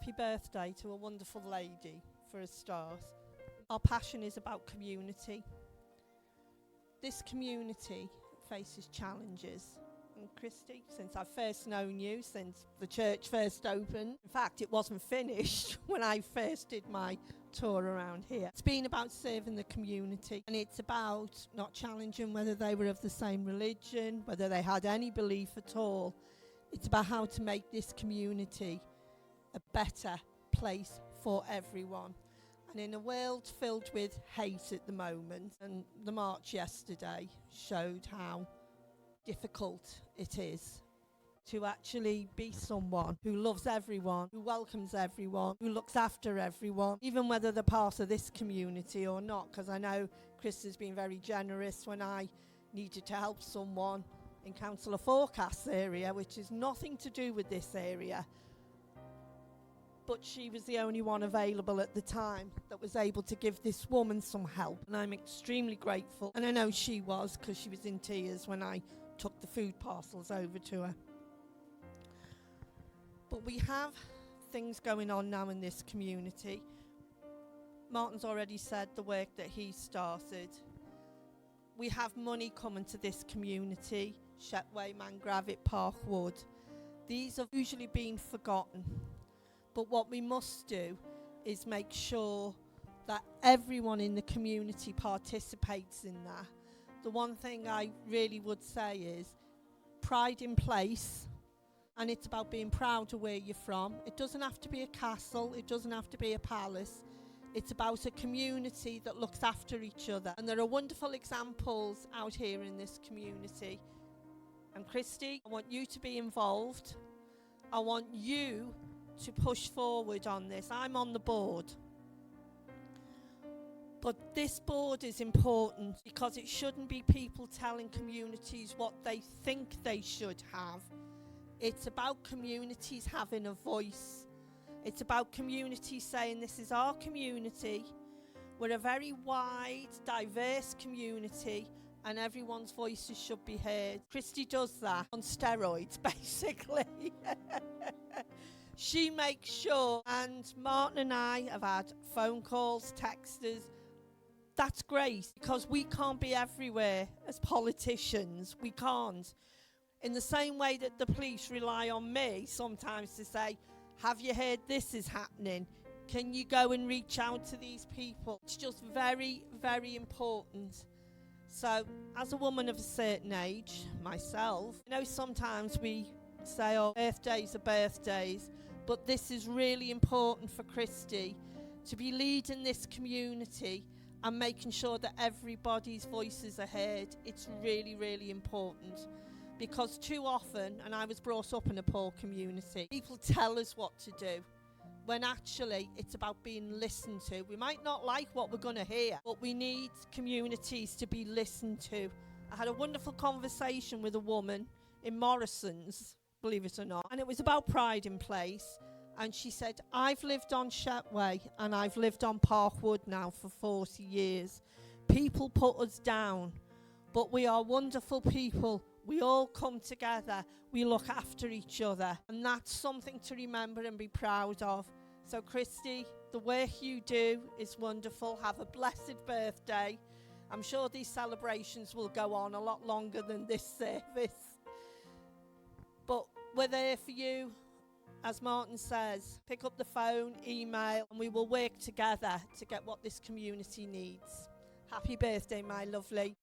happy birthday to a wonderful lady for a start. Our passion is about community. This community faces challenges. And Christy, since I've first known you, since the church first opened, in fact it wasn't finished when I first did my tour around here. It's been about serving the community, and it's about not challenging whether they were of the same religion, whether they had any belief at all. It's about how to make this community a better place for everyone. And in a world filled with hate at the moment, and the march yesterday showed how difficult it is to actually be someone who loves everyone, who welcomes everyone, who looks after everyone, even whether they're part of this community or not, because I know Chris has been very generous when I needed to help someone in Councillor Forecast's area, which is nothing to do with this area. But she was the only one available at the time that was able to give this woman some help. And I'm extremely grateful. And I know she was, because she was in tears when I took the food parcels over to her. But we have things going on now in this community. Martin's already said the work that he started. We have money coming to this community, Shetway, Mangravit, Parkwood. These have usually been forgotten. But what we must do is make sure that everyone in the community participates in that. The one thing I really would say is pride in place, and it's about being proud of where you're from. It doesn't have to be a castle, it doesn't have to be a palace. It's about a community that looks after each other. And there are wonderful examples out here in this community. And Christy, I want you to be involved. I want you to push forward on this. I'm on the board. But this board is important because it shouldn't be people telling communities what they think they should have. It's about communities having a voice. It's about communities saying, this is our community. We're a very wide, diverse community, and everyone's voices should be heard. Christy does that on steroids, basically. She makes sure, and Martin and I have had phone calls, texters. That's great, because we can't be everywhere as politicians. We can't. In the same way that the police rely on me sometimes to say, have you heard this is happening? Can you go and reach out to these people? It's just very, very important. So, as a woman of a certain age, myself, sometimes we say, oh, birthdays are birthdays, but this is really important for Christy to be leading this community and making sure that everybody's voices are heard. It's really, really important, because too often, and I was brought up in a poor community, people tell us what to do, when actually it's about being listened to. We might not like what we're going to hear, but we need communities to be listened to. I had a wonderful conversation with a woman in Morrison's, believe it or not, and it was about pride in place. And she said, I've lived on Shetway and I've lived on Parkwood now for 40 years. People put us down, but we are wonderful people. We all come together. We look after each other. And that's something to remember and be proud of. So Christy, the work you do is wonderful. Have a blessed birthday. I'm sure these celebrations will go on a lot longer than this service. But we're there for you. As Martin says, pick up the phone, email, and we will work together to get what this community needs. Happy birthday, my lovely.